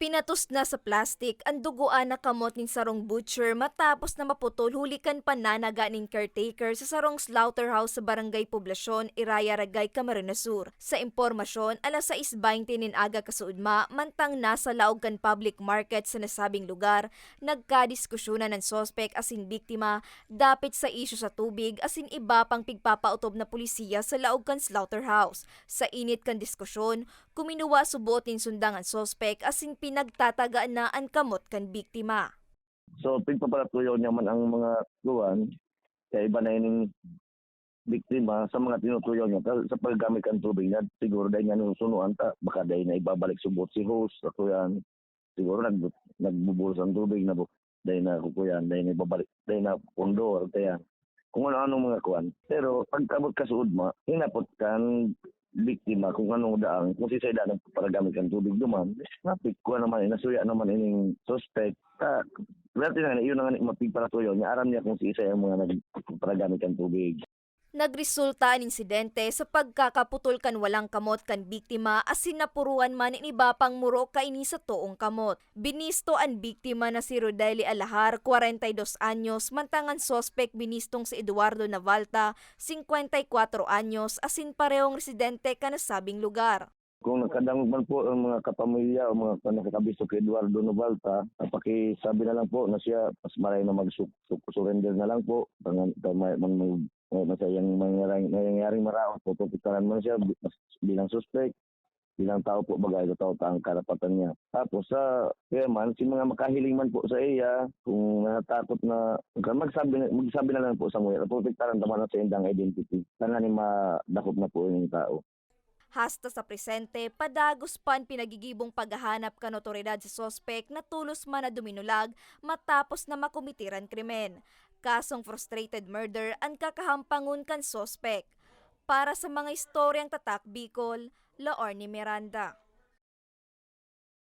Pinatos na sa plastik ang duguan na kamot ning sarong butcher matapos na maputol hulikan pananaga ning caretaker sa sarong slaughterhouse sa Barangay Poblasyon, Iraya, Ragay, Camarines Sur. Sa impormasyon, alas 6:20 nin aga kasuudma, mantang nasa laog kan public market sa nasabing lugar, nagkadiskusyonan ng sospek asin biktima dapit sa isyu sa tubig asin iba pang pigpapautob na pulisiya sa laog kan slaughterhouse. Sa init kan diskusyon, kuminuwa subuot nin sundang ang sospek asin pinagtatagaan na ang kamot kan biktima. So pigpapalatuyo niya man ang mga tuwan, kaya iba na yung biktima sa mga tinutuyo niya sa paggamit ng tubig niya. Siguro dahil nga nusunuan ta, baka dahil na ibabalik subot si host, ako yan. Siguro nagbubulos ang tubig na dahil na kukuyan, dahil na ibabalik, dahil na pundor, kaya kung ano-anong mga kuwan. Pero pagkabot ka sa udma, hinapot kan biktima kung anong daang, kung si Sayda nagparagamit ng tubig duman, napik ko naman, nasuya naman ining suspect. Dati na yun na nga mapigparatuyo niya, aram niya kung si Isa yung mga nagparagamit ng tubig. Nagresulta ang insidente sa pagkakaputol kan walang kamot kan biktima asin napuruan man in iba pang muro kaini sa toong kamot. Binisto ang biktima na si Rodaily Alahar, 42 anyos, mantangan sospek binistong si Eduardo Navalta, 54 anyos, asin parehong residente ka nasabing lugar. Kung nakadangog man po ang mga kapamilya o mga nakakabisto kay Eduardo Novalta, pakisabi na lang po na siya mas maray na mag-surrender na lang po. Masayang nangyayaring maraot, pupupitaran mo siya bilang suspect, bilang tao po bagay sa tao ang karapatan niya. Tapos kaya man, si mga makahiling man po sa iya, kung natatakot na, magsabi na lang po sa mga, pupupitaran naman sa indang identity. Sana ni madakop na po yung tao. Hasta sa presente, padagos pa ang pinagigibong paghahanap kan otoridad sa sospek na tulos man na duminulag matapos na makumitiran krimen. Kasong frustrated murder ang kakahampangon kan sospek. Para sa mga istoryang tatak Bicol, Laorne Miranda.